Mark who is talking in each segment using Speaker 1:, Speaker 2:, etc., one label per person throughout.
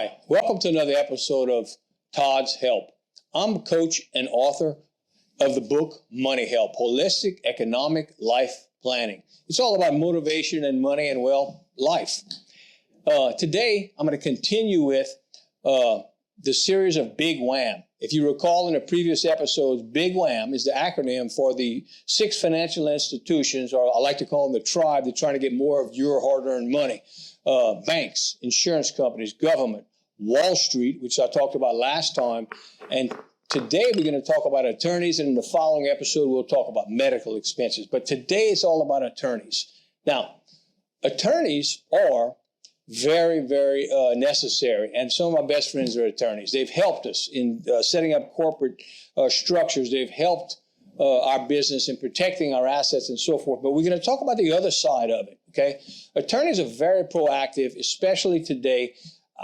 Speaker 1: Hi, welcome to another episode of Todd's Help. I'm coach and author of the book Money Help, Holistic Economic Life Planning. It's all about motivation and money and, well, life. Today, I'm going to continue with the series of B.I.G. If you recall in the previous episodes, B.I.G is the acronym for the 6 financial institutions, or I like to call them the tribe, that's trying to get more of your hard-earned money. Banks, insurance companies, government, Wall Street, which I talked about last time. And today we're going to talk about attorneys, and in the following episode we'll talk about medical expenses. But today it's all about attorneys. Now, attorneys are very, very necessary. And some of my best friends are attorneys. They've helped us in setting up corporate structures. They've helped our business in protecting our assets and so forth. But we're going to talk about the other side of it, okay? Attorneys are very proactive, especially today.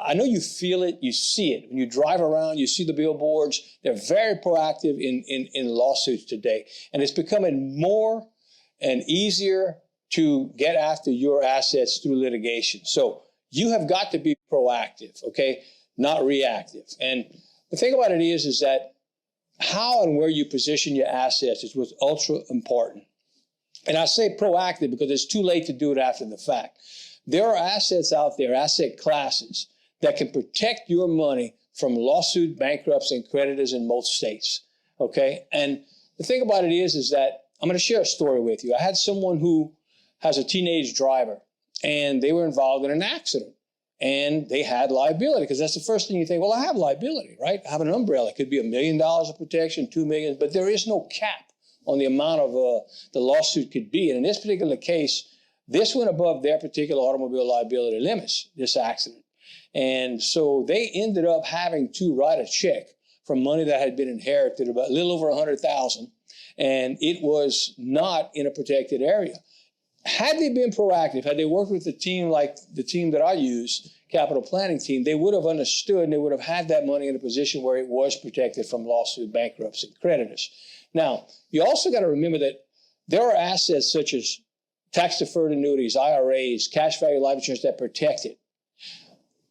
Speaker 1: I know you feel it, you see it. When you drive around, you see the billboards. They're very proactive in lawsuits today. And it's becoming more and easier to get after your assets through litigation. So you have got to be proactive, okay, not reactive. And the thing about it is that how and where you position your assets is what's ultra important. And I say proactive because it's too late to do it after the fact. There are assets out there, asset classes, that can protect your money from lawsuit, bankruptcy, and creditors in most states, okay? And the thing about it is that I'm going to share a story with you. I had someone who has a teenage driver, and they were involved in an accident, and they had liability, because that's the first thing you think, well, I have liability, right? I have an umbrella. It could be $1 million of protection, $2 million, but there is no cap on the amount of the lawsuit could be. And in this particular case, this went above their particular automobile liability limits, this accident. And so they ended up having to write a check for money that had been inherited, about a little over $100,000, and it was not in a protected area. Had they been proactive, had they worked with the team like the team that I use, capital planning team, they would have understood and they would have had that money in a position where it was protected from lawsuit, bankruptcy, creditors. Now, you also got to remember that there are assets such as tax-deferred annuities, IRAs, cash value life insurance that protect it.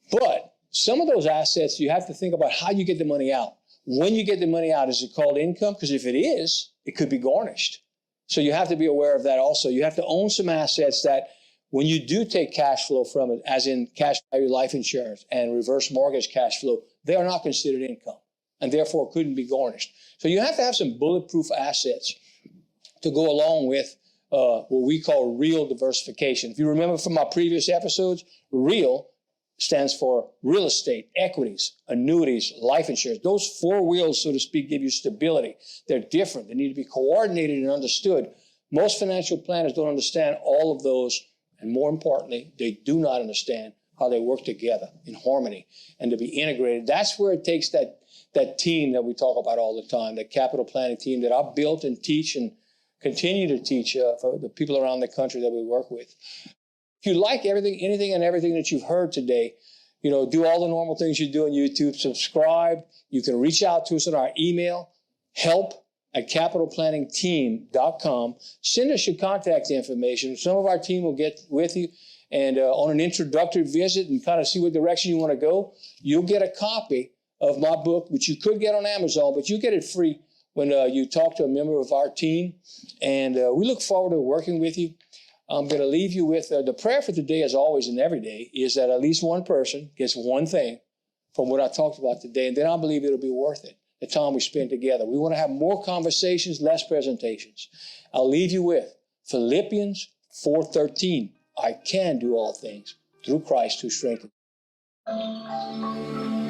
Speaker 1: But some of those assets, you have to think about how you get the money out. When you get the money out, is it called income? Because if it is, it could be garnished. So you have to be aware of that also. You have to own some assets that when you do take cash flow from it, as in cash value life insurance and reverse mortgage cash flow, they are not considered income and therefore couldn't be garnished. So you have to have some bulletproof assets to go along with what we call real diversification. If you remember from my previous episodes, real stands for real estate, equities, annuities, life insurance. Those 4 wheels, so to speak, give you stability. They're different. They need to be coordinated and understood. Most financial planners don't understand all of those, and more importantly, they do not understand how they work together in harmony and to be integrated. That's where it takes that team that we talk about all the time, that capital planning team that I've built and teach and continue to teach for the people around the country that we work with. If you like anything and everything that you've heard today, you know, do all the normal things you do on YouTube, subscribe. You can reach out to us on our email, help@capitalplanningteam.com. Send us your contact information. Some of our team will get with you and on an introductory visit and kind of see what direction you want to go. You'll get a copy of my book, which you could get on Amazon, but you get it free when you talk to a member of our team. And we look forward to working with you. I'm going to leave you with the prayer for today, as always and every day, is that at least one person gets one thing from what I talked about today, and then I believe it'll be worth it, the time we spend together. We want to have more conversations, less presentations. I'll leave you with Philippians 4:13. I can do all things through Christ who strengthens me.